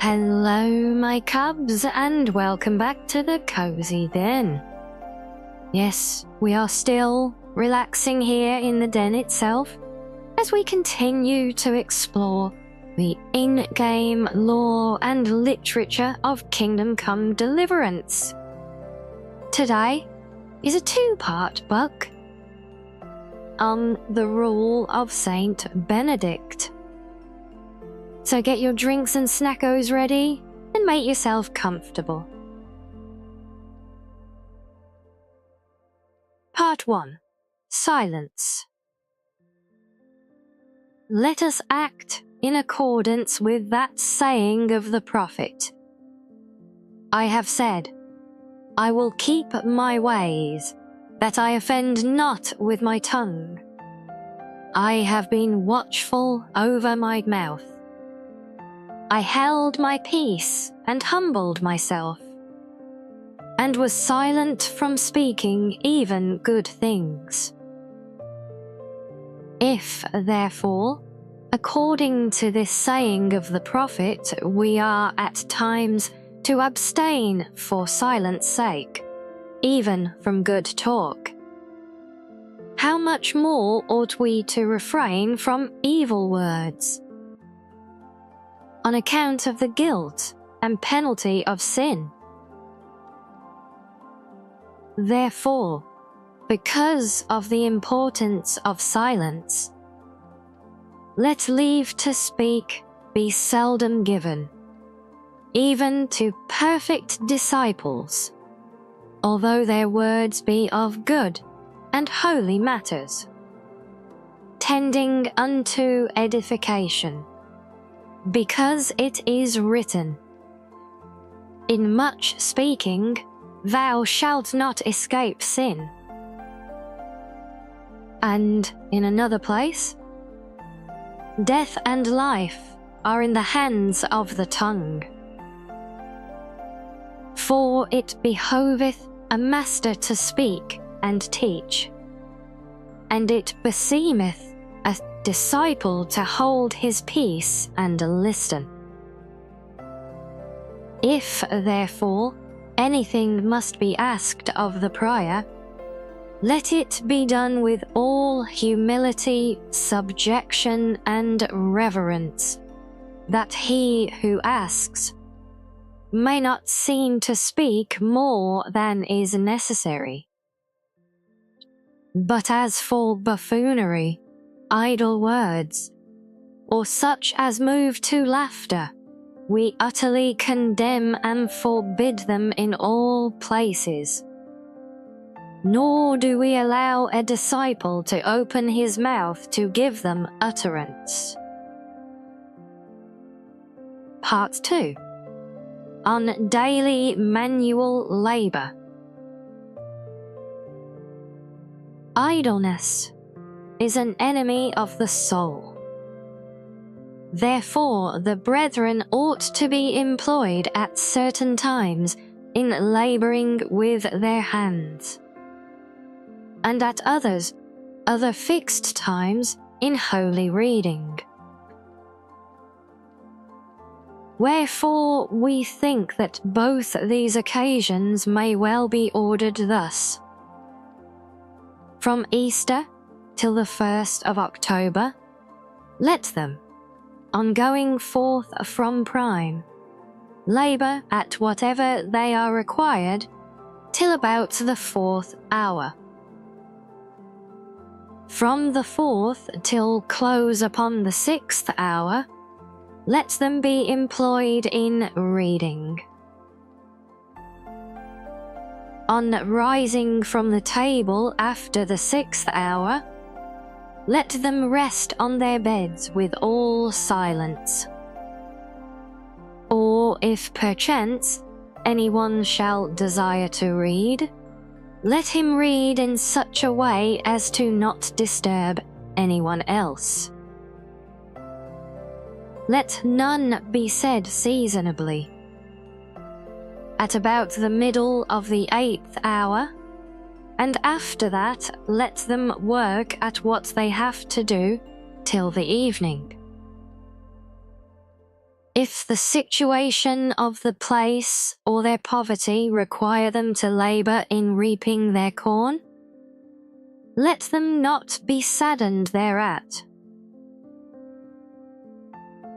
Hello, my cubs, and welcome back to the Cozy Den. Yes, we are still relaxing here in the den itself as we continue to explore the in-game lore and literature of Kingdom Come Deliverance. Today is a two-part book on the rule of Saint Benedict. So get your drinks and snackos ready and make yourself comfortable. Part 1. Silence. Let us act in accordance with that saying of the prophet. I have said, I will keep my ways, that I offend not with my tongue. I have been watchful over my mouth. I held my peace and humbled myself, and was silent from speaking even good things. If, therefore, according to this saying of the prophet, we are at times to abstain for silence sake, even from good talk, how much more ought we to refrain from evil words? On account of the guilt and penalty of sin. Therefore, because of the importance of silence, let leave to speak be seldom given, even to perfect disciples, although their words be of good and holy matters, tending unto edification. Because it is written, in much speaking, thou shalt not escape sin. And in another place, death and life are in the hands of the tongue. For it behoveth a master to speak and teach, and it beseemeth a disciple to hold his peace and listen. If, therefore, anything must be asked of the prior, let it be done with all humility, subjection, and reverence, that he who asks may not seem to speak more than is necessary. But as for buffoonery, idle words, or such as move to laughter, we utterly condemn and forbid them in all places. Nor do we allow a disciple to open his mouth to give them utterance. Part 2. On daily manual labor. Idleness is an enemy of the soul. Therefore, the brethren ought to be employed at certain times in laboring with their hands, and at others, other fixed times in holy reading. Wherefore, we think that both these occasions may well be ordered thus. From Easter till the 1st of October, let them, on going forth from prime, labour at whatever they are required till about the 4th hour. From the 4th till close upon the 6th hour, let them be employed in reading. On rising from the table after the 6th hour, let them rest on their beds with all silence. Or if perchance anyone shall desire to read, let him read in such a way as to not disturb anyone else. Let none be said seasonably. At about the middle of the 8th hour, and after that let them work at what they have to do till the evening. If the situation of the place or their poverty require them to labour in reaping their corn, let them not be saddened thereat.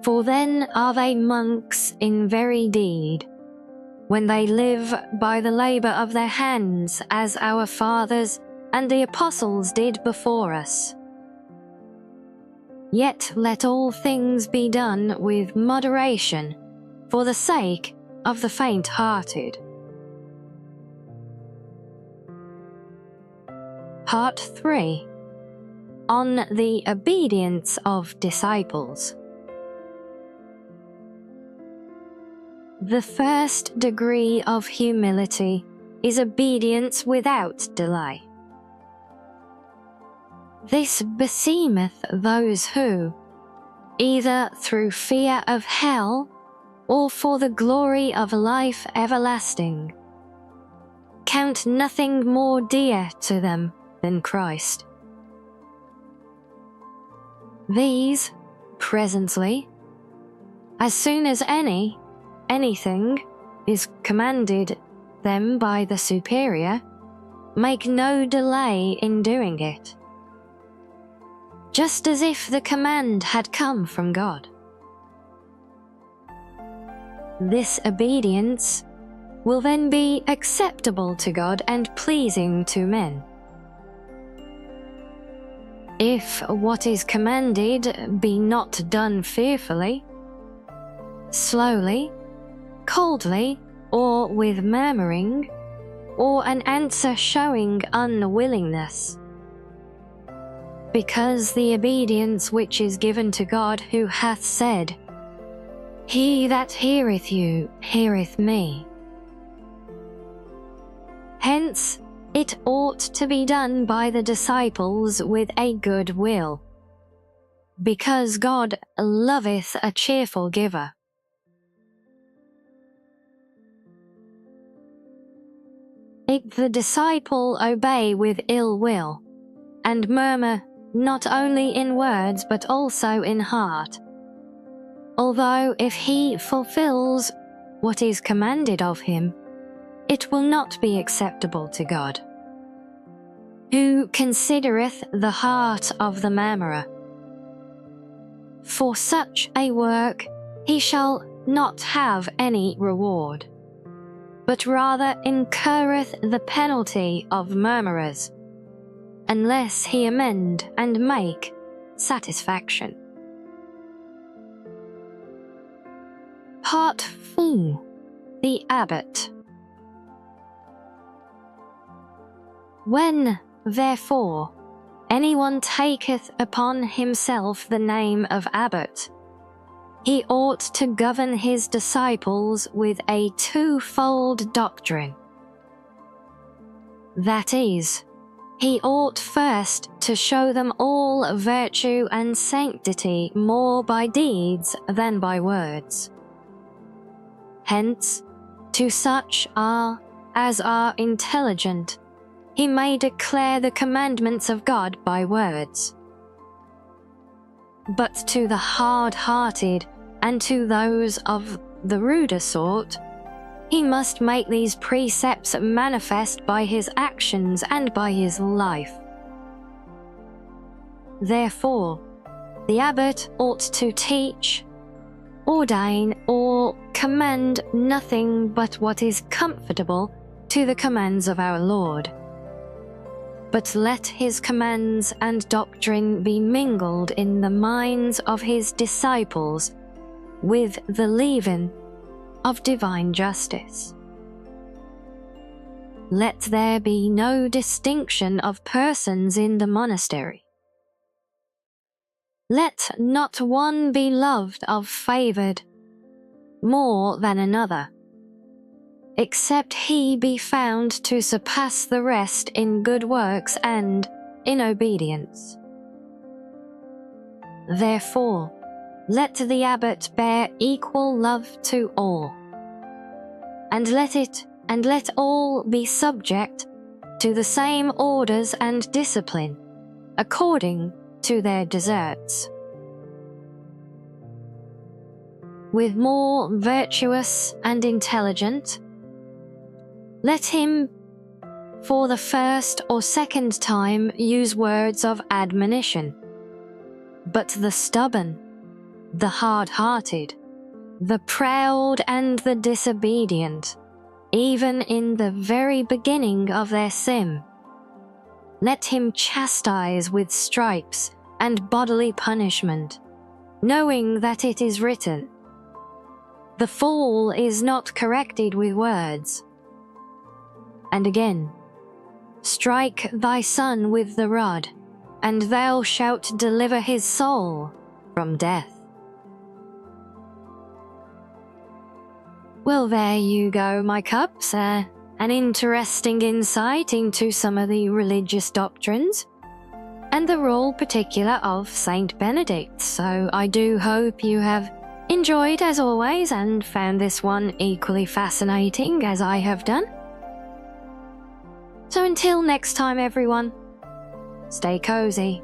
For then are they monks in very deed, when they live by the labour of their hands, as our fathers and the apostles did before us. Yet let all things be done with moderation, for the sake of the faint-hearted. Part 3. On the obedience of disciples. The first degree of humility is obedience without delay. This beseemeth those who, either through fear of hell or for the glory of life everlasting, count nothing more dear to them than Christ. These, presently, as soon as anything is commanded them by the superior, make no delay in doing it, just as if the command had come from God. This obedience will then be acceptable to God and pleasing to men. If what is commanded be not done fearfully, slowly, coldly, or with murmuring, or an answer showing unwillingness, because the obedience which is given to God, who hath said, He that heareth you heareth me. Hence it ought to be done by the disciples with a good will, because God loveth a cheerful giver. If the disciple obey with ill will, and murmur not only in words but also in heart, although if he fulfills what is commanded of him, it will not be acceptable to God, who considereth the heart of the murmurer. For such a work he shall not have any reward, but rather incurreth the penalty of murmurers, unless he amend and make satisfaction. Part 4. The Abbot. When, therefore, anyone taketh upon himself the name of abbot, he ought to govern his disciples with a twofold doctrine. That is, he ought first to show them all virtue and sanctity more by deeds than by words. Hence, to such as are intelligent, he may declare the commandments of God by words. But to the hard-hearted and to those of the ruder sort, he must make these precepts manifest by his actions and by his life. Therefore, the abbot ought to teach, ordain, or command nothing but what is comfortable to the commands of our Lord. But let his commands and doctrine be mingled in the minds of his disciples with the leaven of divine justice. Let there be no distinction of persons in the monastery. Let not one be loved or favoured more than another, except he be found to surpass the rest in good works and in obedience. Therefore, let the abbot bear equal love to all, and let all be subject to the same orders and discipline, according to their deserts. with more virtuous and intelligent, let him, for the first or second time, use words of admonition. But the stubborn, the hard-hearted, the proud and the disobedient, even in the very beginning of their sin, let him chastise with stripes and bodily punishment, knowing that it is written, "The fool is not corrected with words." And again, "Strike thy son with the rod, and thou shalt deliver his soul from death." Well, there you go, my cubs. An interesting insight into some of the religious doctrines and the role particular of Saint Benedict. So I do hope you have enjoyed as always and found this one equally fascinating as I have done. So until next time, everyone, stay cozy.